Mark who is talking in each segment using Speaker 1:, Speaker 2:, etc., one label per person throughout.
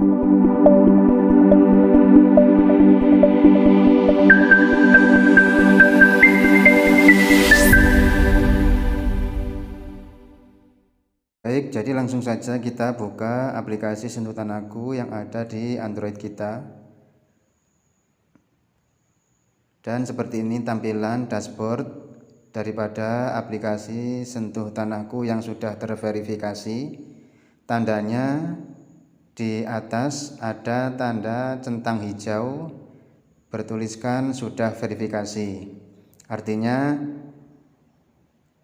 Speaker 1: Baik, jadi langsung saja kita buka aplikasi Sentuh Tanahku yang ada di Android kita. Dan seperti ini tampilan dashboard daripada aplikasi Sentuh Tanahku yang sudah terverifikasi. Tandanya di atas ada tanda centang hijau bertuliskan sudah verifikasi. Artinya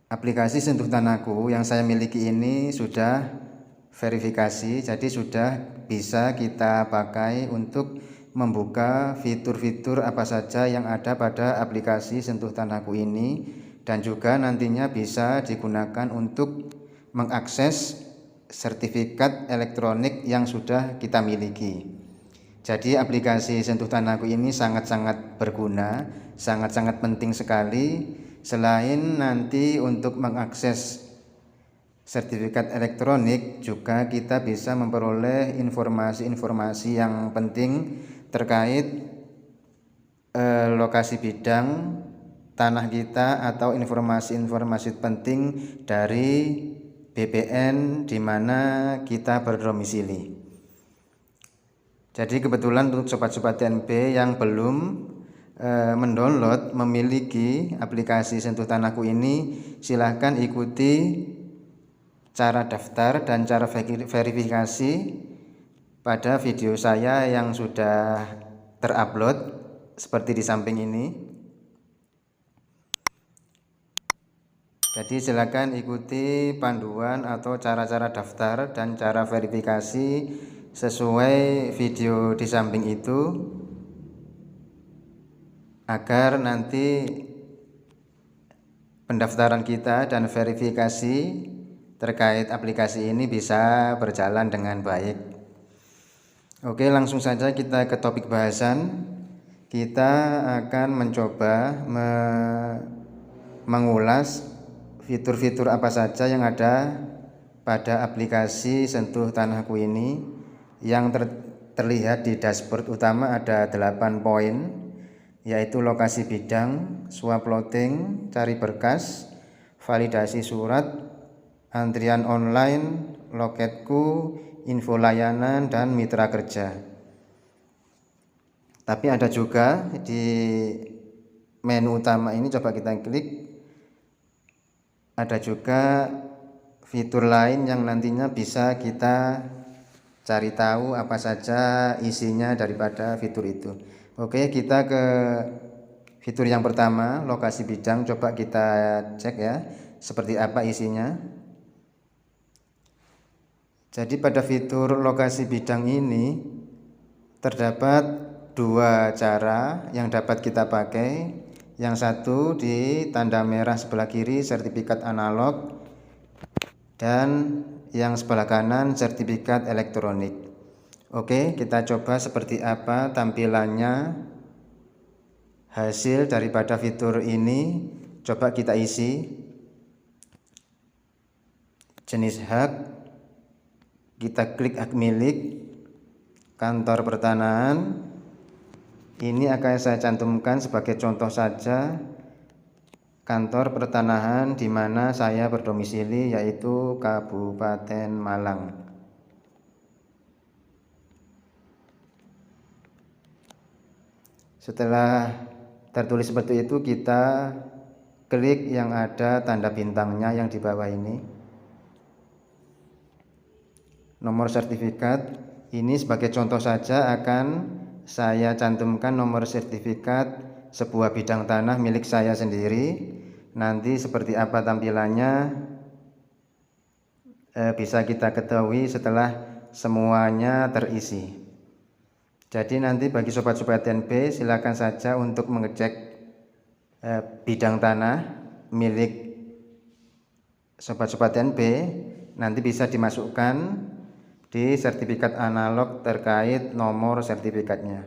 Speaker 1: aplikasi Sentuh Tanahku yang saya miliki ini sudah verifikasi, jadi sudah bisa kita pakai untuk membuka fitur-fitur apa saja yang ada pada aplikasi Sentuh Tanahku ini, dan juga nantinya bisa digunakan untuk mengakses sertifikat elektronik yang sudah kita miliki. Jadi aplikasi Sentuh Tanahku ini sangat-sangat berguna, sangat-sangat penting sekali. Selain nanti untuk mengakses sertifikat elektronik, juga kita bisa memperoleh informasi-informasi yang penting terkait lokasi bidang tanah kita atau informasi-informasi penting dari BPN di mana kita berdomisili. Jadi kebetulan untuk sobat-sobat TNB yang belum mendownload, memiliki aplikasi Sentuh Tanahku ini, silahkan ikuti cara daftar dan cara verifikasi pada video saya yang sudah terupload seperti di samping ini. Jadi silakan ikuti panduan atau cara-cara daftar dan cara verifikasi sesuai video di samping itu, agar nanti pendaftaran kita dan verifikasi terkait aplikasi ini bisa berjalan dengan baik. Oke, langsung saja kita ke topik bahasan. Kita akan mencoba mengulas fitur-fitur apa saja yang ada pada aplikasi Sentuh Tanahku ini. Yang terlihat di dashboard utama ada 8 poin, yaitu lokasi bidang, swap loading, cari berkas, validasi surat, antrian online, loketku, info layanan, dan mitra kerja. Tapi ada juga di menu utama ini, coba kita klik, ada juga fitur lain yang nantinya bisa kita cari tahu apa saja isinya daripada fitur itu. Oke, kita ke fitur yang pertama, lokasi bidang. Coba kita cek ya, seperti apa isinya. Jadi pada fitur lokasi bidang ini terdapat dua cara yang dapat kita pakai. Yang satu di tanda merah sebelah kiri, sertifikat analog, dan yang sebelah kanan sertifikat elektronik. Oke, kita coba seperti apa tampilannya hasil daripada fitur ini. Coba kita isi jenis hak, kita klik hak milik, kantor pertanahan. Ini akan saya cantumkan sebagai contoh saja kantor pertanahan di mana saya berdomisili, yaitu Kabupaten Malang. Setelah tertulis seperti itu, kita klik yang ada tanda bintangnya yang di bawah ini. Nomor sertifikat ini sebagai contoh saja akan saya cantumkan nomor sertifikat sebuah bidang tanah milik saya sendiri. Nanti seperti apa tampilannya bisa kita ketahui setelah semuanya terisi. Jadi nanti bagi sobat-sobat TNB silakan saja untuk mengecek bidang tanah milik sobat-sobat TNB, nanti bisa dimasukkan di sertifikat analog terkait nomor sertifikatnya.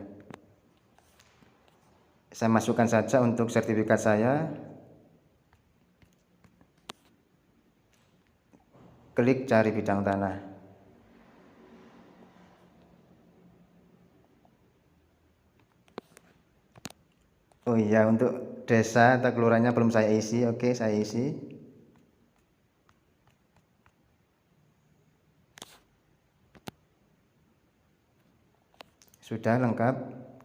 Speaker 1: Saya masukkan saja untuk sertifikat saya. Klik cari bidang tanah. Oh iya, untuk desa atau kelurahannya belum saya isi. Oke, saya isi. Sudah lengkap,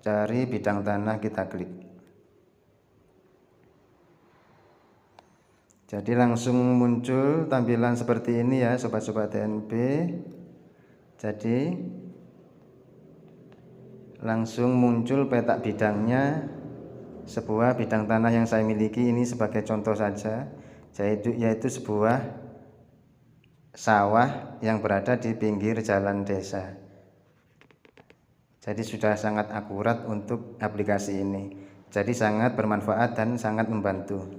Speaker 1: cari bidang tanah, kita klik. Jadi langsung muncul tampilan seperti ini ya sobat-sobat TNB. Jadi langsung muncul petak bidangnya, sebuah bidang tanah yang saya miliki ini sebagai contoh saja, yaitu sebuah sawah yang berada di pinggir jalan desa. Jadi sudah sangat akurat untuk aplikasi ini. Jadi sangat bermanfaat dan sangat membantu.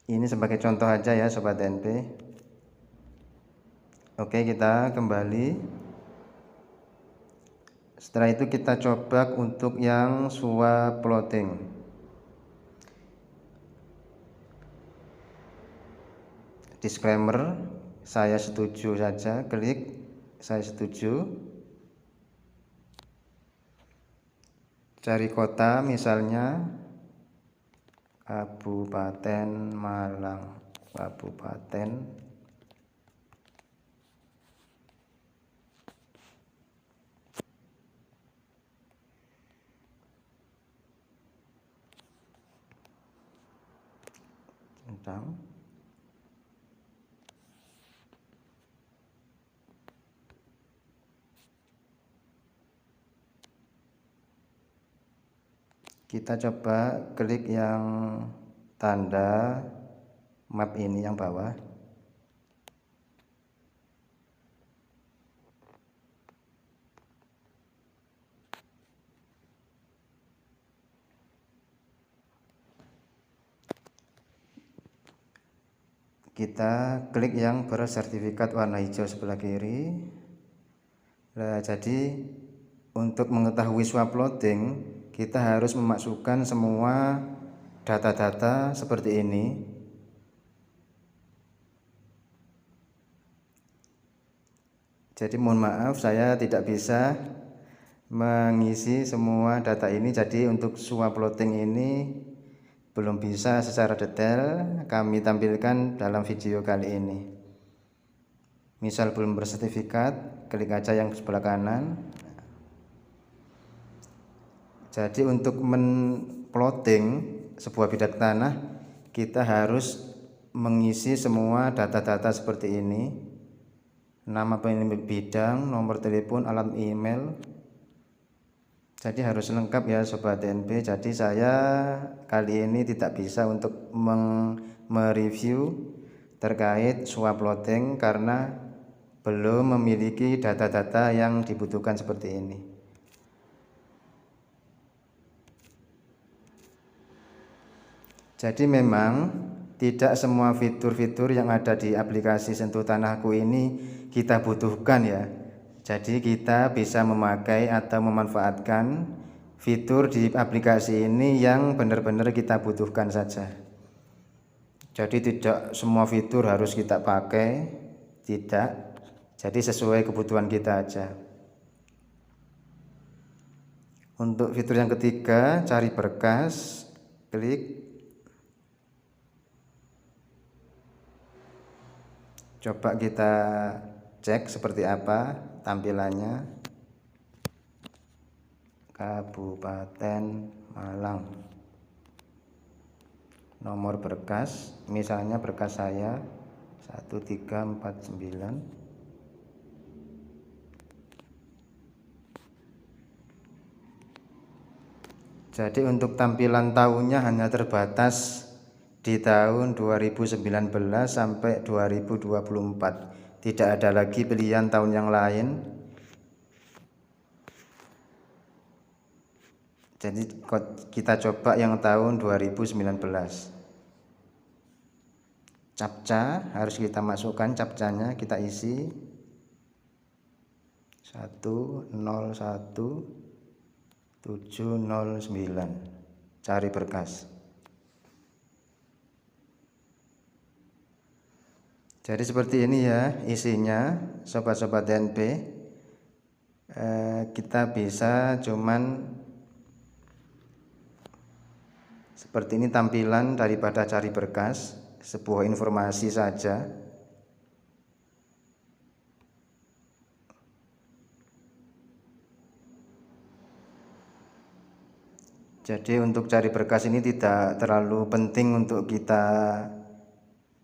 Speaker 1: Ini sebagai contoh aja ya sobat TNP. Oke, kita kembali. Setelah itu kita coba untuk yang swaploading. Disclaimer, saya setuju saja, klik saya setuju. Cari kota misalnya Kabupaten Malang, Kabupaten Centang. Kita coba klik yang tanda map ini yang bawah. Kita klik yang bersertifikat warna hijau sebelah kiri. Nah, jadi untuk mengetahui swaploading, kita harus memasukkan semua data-data seperti ini. Jadi mohon maaf, saya tidak bisa mengisi semua data ini. Jadi untuk swaploading ini belum bisa secara detail kami tampilkan dalam video kali ini. Misal belum bersertifikat, klik aja yang sebelah kanan. Jadi untuk men-plotting sebuah bidang tanah, kita harus mengisi semua data-data seperti ini. Nama pemilik bidang, nomor telepon, alamat email. Jadi harus lengkap ya sobat TNB. Jadi saya kali ini tidak bisa untuk mereview terkait swaploading karena belum memiliki data-data yang dibutuhkan seperti ini. Jadi memang tidak semua fitur-fitur yang ada di aplikasi Sentuh Tanahku ini kita butuhkan ya. Jadi kita bisa memakai atau memanfaatkan fitur di aplikasi ini yang benar-benar kita butuhkan saja. Jadi tidak semua fitur harus kita pakai, tidak. Jadi sesuai kebutuhan kita aja. Untuk fitur yang ketiga, cari berkas, klik. Coba kita cek seperti apa tampilannya. Kabupaten Malang. Nomor berkas, misalnya berkas saya 1349. Jadi untuk tampilan tahunnya hanya terbatas di tahun 2019 sampai 2024. Tidak ada lagi pilihan tahun yang lain. Jadi kita coba yang tahun 2019. Captcha harus kita masukkan, captchanya kita isi 101709. Cari berkas. Jadi seperti ini ya isinya sobat-sobat TNB. kita bisa cuman seperti ini tampilan daripada cari berkas, sebuah informasi saja. Jadi untuk cari berkas ini tidak terlalu penting untuk kita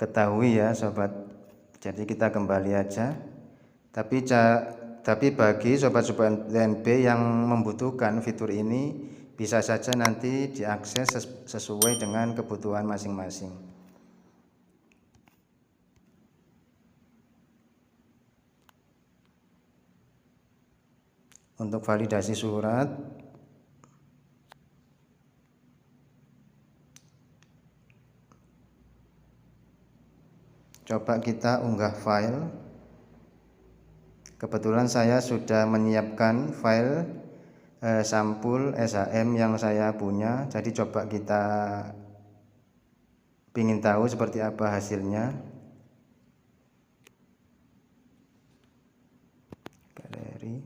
Speaker 1: ketahui ya sobat. Jadi kita kembali aja. Tapi bagi sobat-sobat DNB yang membutuhkan fitur ini, bisa saja nanti diakses sesuai dengan kebutuhan masing-masing. Untuk validasi surat, coba kita unggah file. Kebetulan saya sudah menyiapkan file sampul SHM yang saya punya. Jadi coba kita ingin tahu seperti apa hasilnya. Galeri.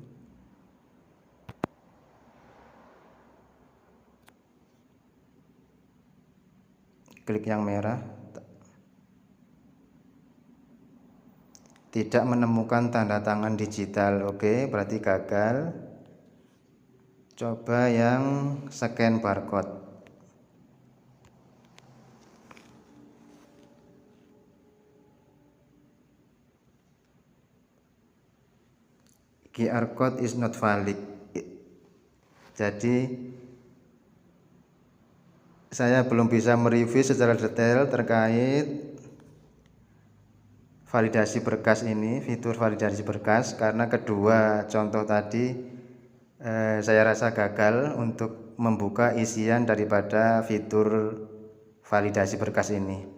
Speaker 1: Klik yang merah. Tidak menemukan tanda tangan digital. Oke, berarti gagal. Coba yang scan barcode. QR code is not valid. Jadi saya belum bisa mereview secara detail terkait validasi berkas ini, fitur validasi berkas, karena kedua contoh tadi saya rasa gagal untuk membuka isian daripada fitur validasi berkas ini.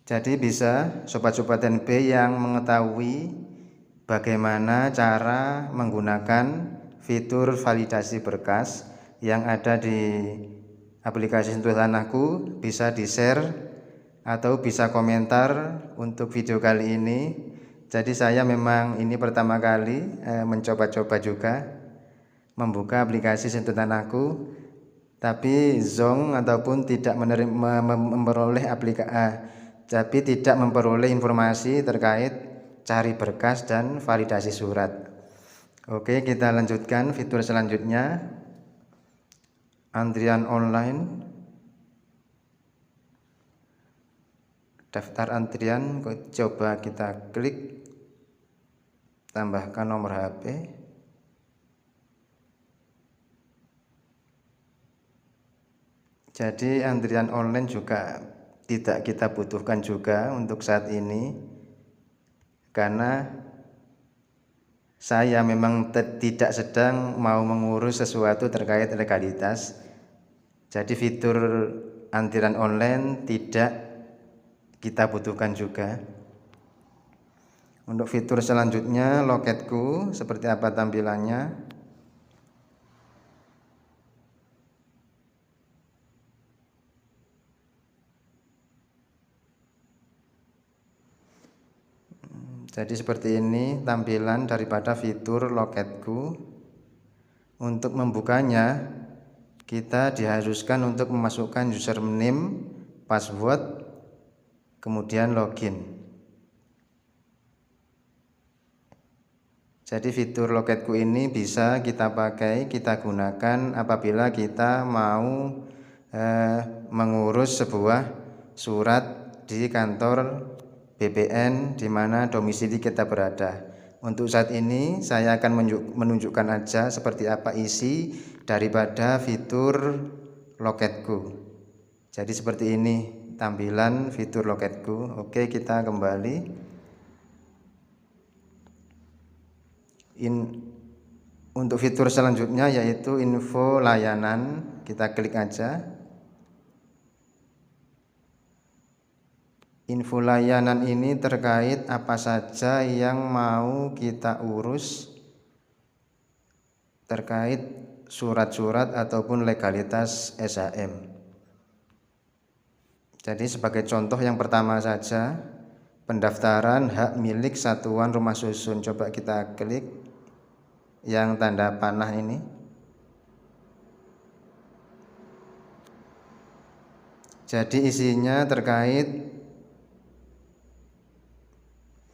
Speaker 1: Jadi bisa sobat-sobat NB yang mengetahui bagaimana cara menggunakan fitur validasi berkas yang ada di aplikasi Sentuh Tanahku, bisa di-share atau bisa komentar untuk video kali ini. Jadi saya memang ini pertama kali mencoba-coba juga membuka aplikasi Sentuh Tanahku, tapi zonk ataupun tidak memperoleh informasi terkait cari berkas dan validasi surat. Oke, kita lanjutkan fitur selanjutnya, antrian online. Daftar antrian, coba kita klik, tambahkan nomor HP. Jadi antrian online juga tidak kita butuhkan juga untuk saat ini, karena saya memang tidak sedang mau mengurus sesuatu terkait legalitas. Jadi fitur antrian online tidak kita butuhkan juga. Untuk fitur selanjutnya, loketku, seperti apa tampilannya. Jadi seperti ini tampilan daripada fitur loketku. Untuk membukanya, kita diharuskan untuk memasukkan username, password, kemudian login. Jadi fitur loketku ini bisa kita pakai, kita gunakan apabila kita mau mengurus sebuah surat di kantor BPN di mana domisili kita berada. Untuk saat ini saya akan menunjukkan aja seperti apa isi daripada fitur loketku. Jadi seperti ini tampilan fitur loketku. Oke, kita kembali. Untuk fitur selanjutnya yaitu info layanan, kita klik aja. Info layanan ini terkait apa saja yang mau kita urus terkait surat-surat ataupun legalitas SHM. Jadi sebagai contoh yang pertama saja, pendaftaran hak milik satuan rumah susun. Coba kita klik. yang tanda panah ini. Jadi isinya terkait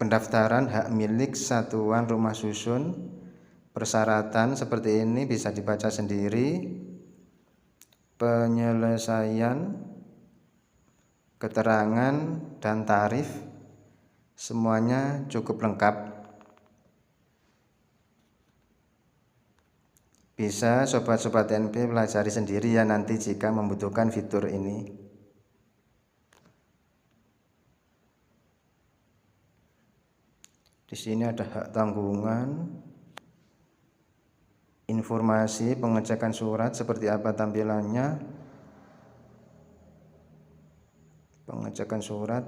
Speaker 1: pendaftaran hak milik satuan rumah susun. Persyaratan seperti ini bisa dibaca sendiri. Penyelesaian, keterangan, dan tarif semuanya cukup lengkap. Bisa sobat-sobat NP pelajari sendiri ya nanti jika membutuhkan fitur ini. Di sini ada hak tanggungan, informasi pengecekan surat seperti apa tampilannya, pengecekan surat.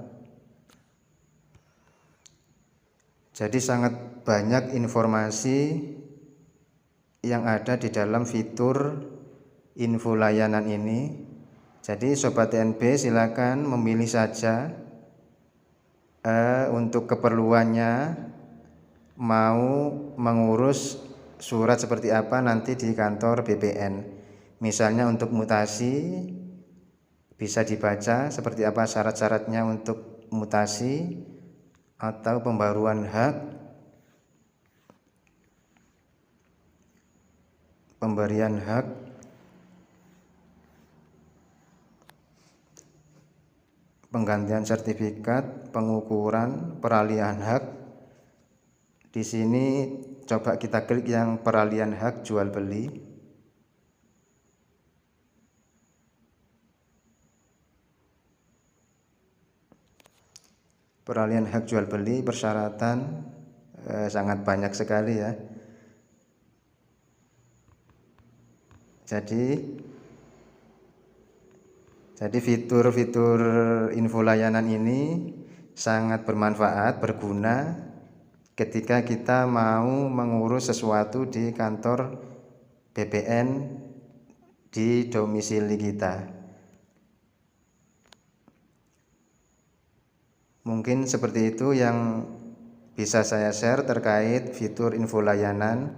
Speaker 1: Jadi sangat banyak informasi yang ada di dalam fitur info layanan ini. Jadi sobat NP silakan memilih saja untuk keperluannya, mau mengurus surat seperti apa nanti di kantor BPN. Misalnya untuk mutasi bisa dibaca seperti apa syarat-syaratnya untuk mutasi atau pembaruan hak, pemberian hak, penggantian sertifikat, pengukuran, peralihan hak. Di sini coba kita klik yang peralihan hak jual beli. Peralihan hak jual beli persyaratan sangat banyak sekali ya. Jadi fitur-fitur info layanan ini sangat bermanfaat, berguna ketika kita mau mengurus sesuatu di kantor BPN di domisili kita. Mungkin seperti itu yang bisa saya share terkait fitur info layanan.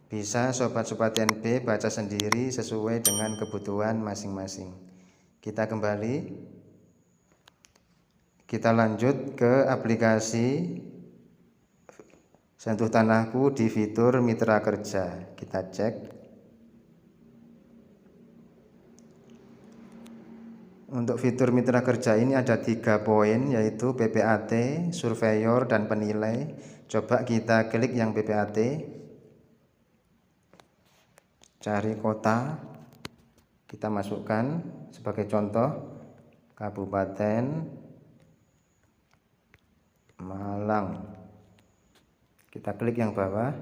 Speaker 1: Bisa sobat-sobat NP baca sendiri sesuai dengan kebutuhan masing-masing. Kita kembali, kita lanjut ke aplikasi Sentuh Tanahku di fitur Mitra Kerja. Kita cek. Untuk fitur Mitra Kerja ini ada 3 poin, yaitu PPAT, surveyor, dan penilai. Coba kita klik yang PPAT. Cari kota, kita masukkan sebagai contoh Kabupaten Malang. Kita klik yang bawah.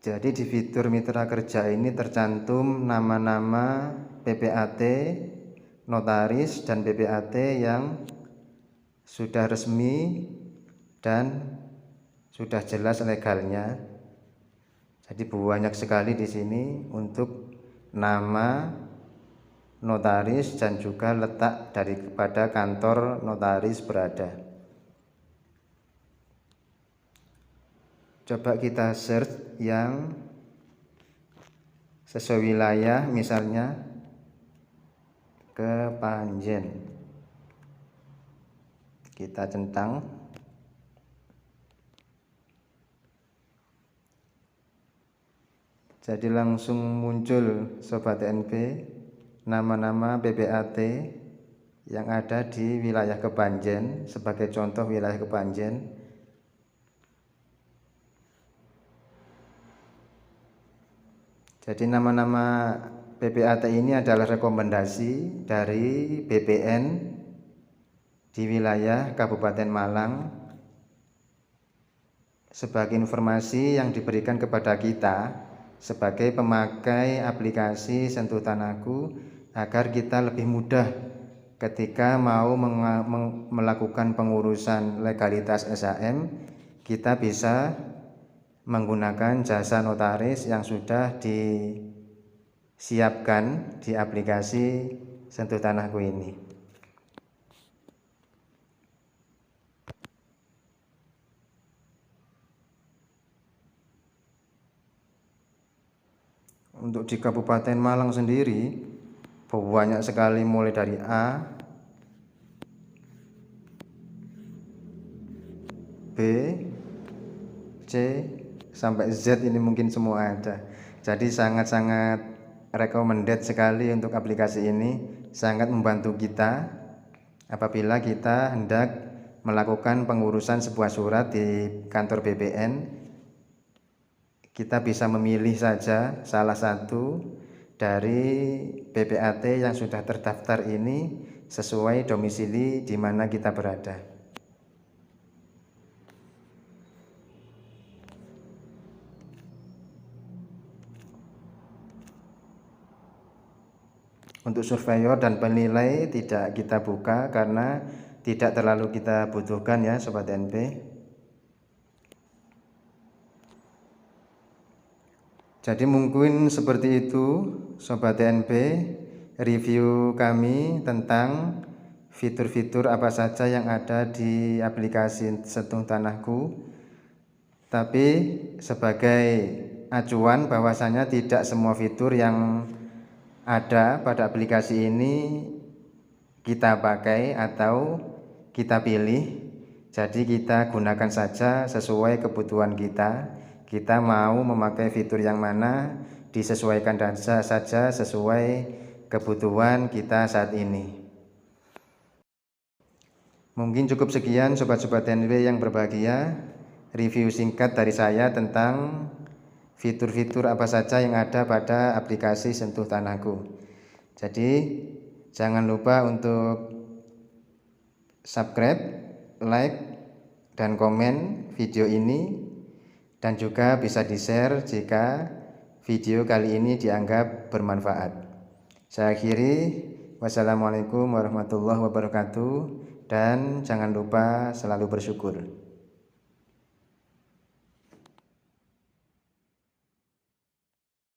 Speaker 1: Jadi di fitur Mitra Kerja ini tercantum nama-nama PPAT, notaris, dan PPAT yang sudah resmi dan sudah jelas legalnya. Jadi banyak sekali di sini untuk nama notaris dan juga letak daripada kantor notaris berada. Coba kita search yang sesuai wilayah, misalnya Kepanjen. Kita centang. Jadi langsung muncul sobat NP nama-nama PPAT yang ada di wilayah Kepanjen. Sebagai contoh wilayah Kepanjen. Jadi nama-nama PPAT ini adalah rekomendasi dari BPN di wilayah Kabupaten Malang sebagai informasi yang diberikan kepada kita sebagai pemakai aplikasi Sentuh Tanahku agar kita lebih mudah ketika mau melakukan pengurusan legalitas SHM. Kita bisa menggunakan jasa notaris yang sudah disiapkan di aplikasi Sentuh Tanahku ini. Untuk di Kabupaten Malang sendiri banyak sekali, mulai dari A, B, C, sampai Z, ini mungkin semua ada. Jadi sangat-sangat recommended sekali untuk aplikasi ini, sangat membantu kita apabila kita hendak melakukan pengurusan sebuah surat di kantor BPN. Kita bisa memilih saja salah satu dari PPAT yang sudah terdaftar ini sesuai domisili di mana kita berada. Untuk surveyor dan penilai tidak kita buka karena tidak terlalu kita butuhkan ya Sobat NP. Jadi mungkin seperti itu Sobat NP, review kami tentang fitur-fitur apa saja yang ada di aplikasi Sentuh Tanahku. Tapi sebagai acuan bahwasanya tidak semua fitur yang ada pada aplikasi ini kita pakai atau kita pilih. Jadi kita gunakan saja sesuai kebutuhan kita. Kita mau memakai fitur yang mana, disesuaikan saja sesuai kebutuhan kita saat ini. Mungkin cukup sekian Sobat-Sobat NP yang berbahagia, review singkat dari saya tentang fitur-fitur apa saja yang ada pada aplikasi Sentuh Tanahku. Jadi jangan lupa untuk subscribe, like, dan komen video ini, dan juga bisa di-share jika video kali ini dianggap bermanfaat. Saya akhiri, wassalamualaikum warahmatullahi wabarakatuh, dan jangan lupa selalu bersyukur.